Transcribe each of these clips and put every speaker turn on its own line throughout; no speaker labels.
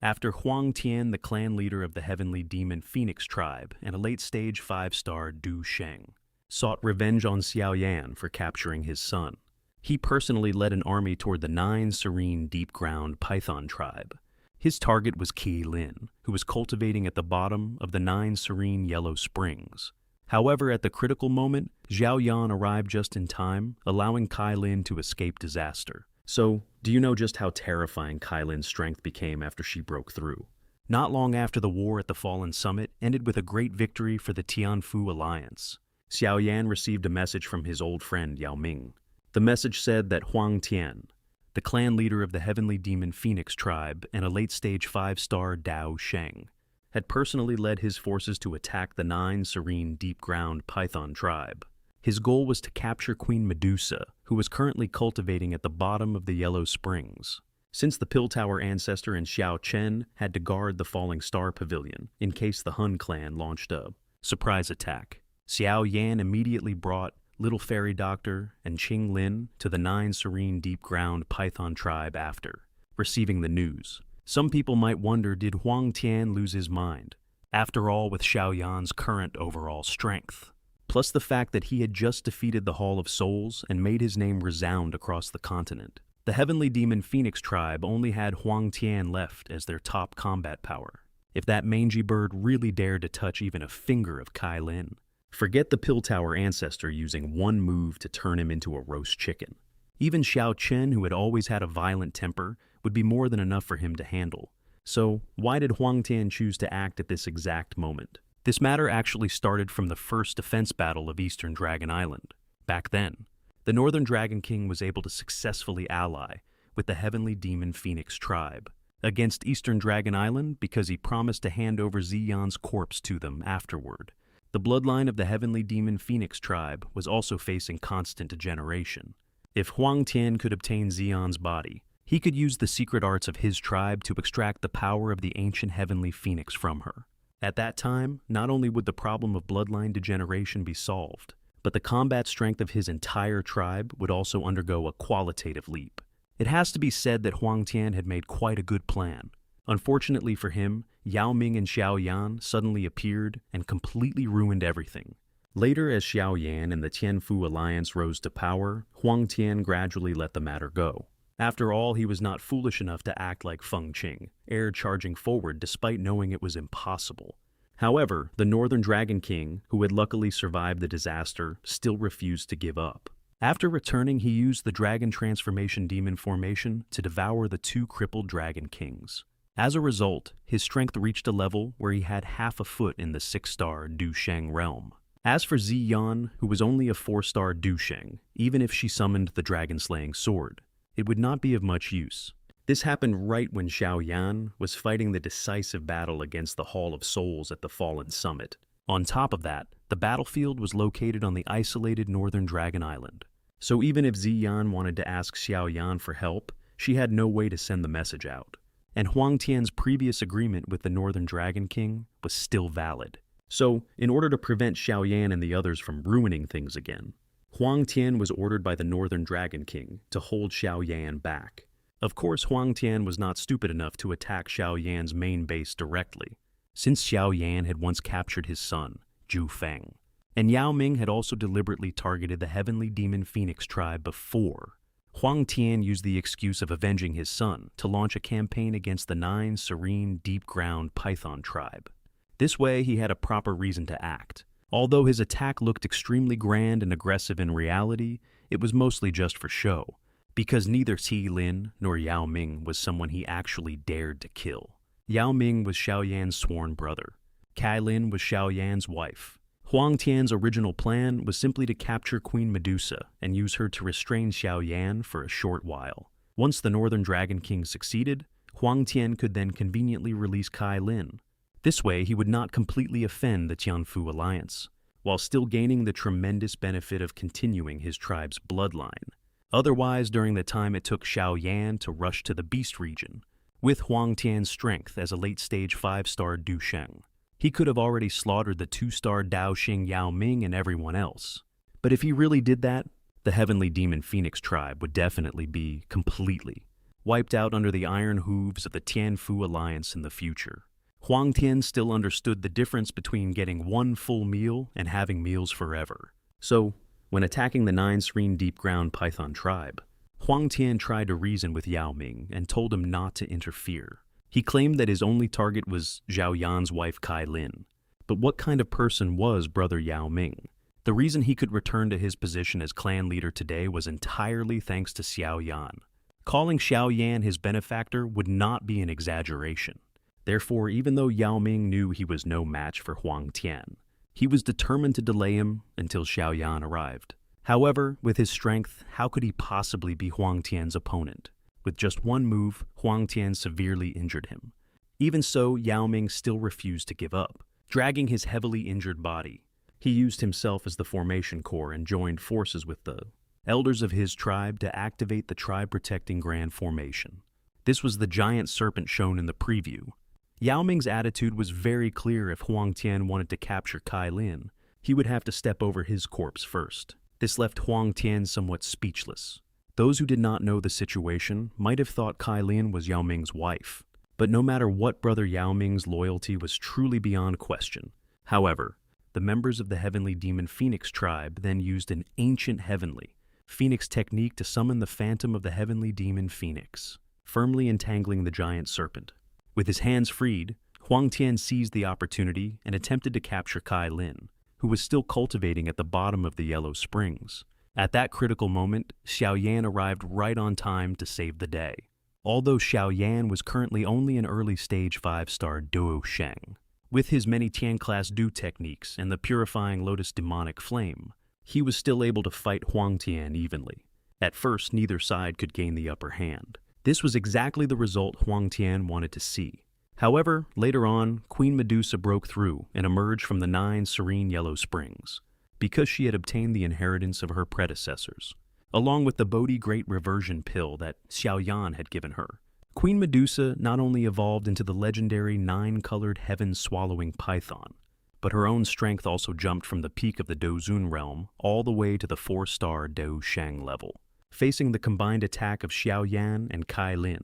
After Huang Tian, the clan leader of the heavenly demon Phoenix tribe and a late-stage 5-star Du Sheng, sought revenge on Xiaoyan for capturing his son. He personally led an army toward the 9 serene deep-ground Python tribe. His target was Qi Lin, who was cultivating at the bottom of the 9 serene yellow springs. However, at the critical moment, Zhao Yan arrived just in time, allowing Kai Lin to escape disaster. So, do you know just how terrifying Kai Lin's strength became after she broke through? Not long after the war at the Fallen Summit ended with a great victory for the Tianfu Alliance, Xiao Yan received a message from his old friend Yao Ming. The message said that Huang Tian, the clan leader of the heavenly demon Phoenix tribe and a late-stage 5-star Dao Sheng, had personally led his forces to attack the 9 serene deep-ground Python tribe. His goal was to capture Queen Medusa, who was currently cultivating at the bottom of the Yellow Springs. Since the Pill Tower ancestor and Xiao Chen had to guard the Falling Star Pavilion in case the Hun clan launched a surprise attack, Xiao Yan immediately brought Little Fairy Doctor and Qing Lin to the 9 serene deep-ground Python tribe after receiving the news. Some people might wonder, did Huang Tian lose his mind? After all, with Xiao Yan's current overall strength, plus the fact that he had just defeated the Hall of Souls and made his name resound across the continent, the heavenly demon Phoenix tribe only had Huang Tian left as their top combat power. If that mangy bird really dared to touch even a finger of Kai Lin, forget the Pill Tower ancestor using one move to turn him into a roast chicken. Even Xiao Chen, who had always had a violent temper, would be more than enough for him to handle. So, why did Huang Tian choose to act at this exact moment? This matter actually started from the first defense battle of Eastern Dragon Island. Back then, the Northern Dragon King was able to successfully ally with the heavenly demon Phoenix tribe against Eastern Dragon Island because he promised to hand over Ziyan's corpse to them afterward. The bloodline of the heavenly demon Phoenix tribe was also facing constant degeneration. If Huang Tian could obtain Ziyan's body, he could use the secret arts of his tribe to extract the power of the ancient heavenly phoenix from her. At that time, not only would the problem of bloodline degeneration be solved, but the combat strength of his entire tribe would also undergo a qualitative leap. It has to be said that Huang Tian had made quite a good plan. Unfortunately for him, Yao Ming and Xiao Yan suddenly appeared and completely ruined everything. Later, as Xiao Yan and the Tianfu Alliance rose to power, Huang Tian gradually let the matter go. After all, he was not foolish enough to act like Feng Qing, charging forward despite knowing it was impossible. However, the Northern Dragon King, who had luckily survived the disaster, still refused to give up. After returning, he used the Dragon Transformation Demon formation to devour the 2 crippled Dragon Kings. As a result, his strength reached a level where he had half a foot in the 6-star Du Sheng realm. As for Ziyan, who was only a 4-star Du Sheng, even if she summoned the dragon-slaying sword, it would not be of much use. This happened right when Xiao Yan was fighting the decisive battle against the Hall of Souls at the Fallen Summit. On top of that, the battlefield was located on the isolated Northern Dragon Island. So even if Ziyan wanted to ask Xiao Yan for help, she had no way to send the message out. And Huang Tian's previous agreement with the Northern Dragon King was still valid. So, in order to prevent Xiao Yan and the others from ruining things again, Huang Tian was ordered by the Northern Dragon King to hold Xiao Yan back. Of course, Huang Tian was not stupid enough to attack Xiao Yan's main base directly, since Xiao Yan had once captured his son, Zhu Feng. And Yao Ming had also deliberately targeted the heavenly demon Phoenix tribe before. Huang Tian used the excuse of avenging his son to launch a campaign against the 9 serene deep-ground Python tribe. This way, he had a proper reason to act. Although his attack looked extremely grand and aggressive in reality, it was mostly just for show, because neither Qi Lin nor Yao Ming was someone he actually dared to kill. Yao Ming was Xiao Yan's sworn brother. Kai Lin was Xiao Yan's wife. Huang Tian's original plan was simply to capture Queen Medusa and use her to restrain Xiao Yan for a short while. Once the Northern Dragon King succeeded, Huang Tian could then conveniently release Kai Lin. This way, he would not completely offend the Tianfu Alliance, while still gaining the tremendous benefit of continuing his tribe's bloodline. Otherwise, during the time it took Xiao Yan to rush to the Beast region, with Huang Tian's strength as a late-stage 5-star Du Sheng, he could have already slaughtered the 2-star Dao Xing Yao Ming and everyone else. But if he really did that, the heavenly demon Phoenix tribe would definitely be completely wiped out under the iron hooves of the Tianfu alliance in the future. Huang Tian still understood the difference between getting one full meal and having meals forever. So, when attacking the 9 serene deep-ground python tribe, Huang Tian tried to reason with Yao Ming and told him not to interfere. He claimed that his only target was Zhao Yan's wife Kai Lin. But what kind of person was brother Yao Ming? The reason he could return to his position as clan leader today was entirely thanks to Xiao Yan. Calling Xiao Yan his benefactor would not be an exaggeration. Therefore, even though Yao Ming knew he was no match for Huang Tian, he was determined to delay him until Xiao Yan arrived. However, with his strength, how could he possibly be Huang Tian's opponent? With just one move, Huang Tian severely injured him. Even so, Yao Ming still refused to give up. Dragging his heavily injured body, he used himself as the formation core and joined forces with the elders of his tribe to activate the tribe-protecting Grand Formation. This was the giant serpent shown in the preview. Yao Ming's attitude was very clear. If Huang Tian wanted to capture Kai Lin, he would have to step over his corpse first. This left Huang Tian somewhat speechless. Those who did not know the situation might have thought Kai Lin was Yao Ming's wife. But no matter what, brother Yao Ming's loyalty was truly beyond question. However, the members of the Heavenly Demon Phoenix tribe then used an ancient heavenly Phoenix technique to summon the phantom of the Heavenly Demon Phoenix, firmly entangling the giant serpent. With his hands freed, Huang Tian seized the opportunity and attempted to capture Kai Lin, who was still cultivating at the bottom of the Yellow Springs. At that critical moment, Xiao Yan arrived right on time to save the day. Although Xiao Yan was currently only an early stage 5-star Duo Sheng, with his many Tian-class Du techniques and the purifying Lotus demonic flame, he was still able to fight Huang Tian evenly. At first, neither side could gain the upper hand. This was exactly the result Huang Tian wanted to see. However, later on, Queen Medusa broke through and emerged from the 9 serene Yellow Springs, because she had obtained the inheritance of her predecessors, along with the Bodhi Great Reversion pill that Xiao Yan had given her. Queen Medusa not only evolved into the legendary 9-colored heaven-swallowing python, but her own strength also jumped from the peak of the Dozun realm all the way to the 4-star Dou Sheng level. Facing the combined attack of Xiao Yan and Kai Lin,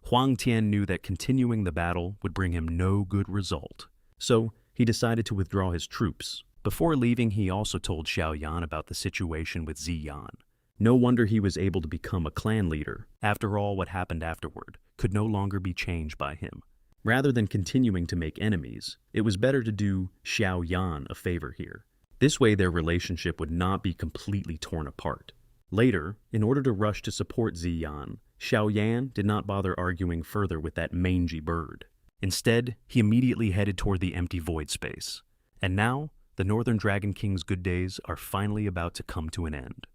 Huang Tian knew that continuing the battle would bring him no good result. So, he decided to withdraw his troops. Before leaving, he also told Xiao Yan about the situation with Ziyan. No wonder he was able to become a clan leader. After all, what happened afterward could no longer be changed by him. Rather than continuing to make enemies, it was better to do Xiao Yan a favor here. This way their relationship would not be completely torn apart. Later, in order to rush to support Ziyan, Xiao Yan did not bother arguing further with that mangy bird. Instead, he immediately headed toward the empty void space. And now, the Northern Dragon King's good days are finally about to come to an end.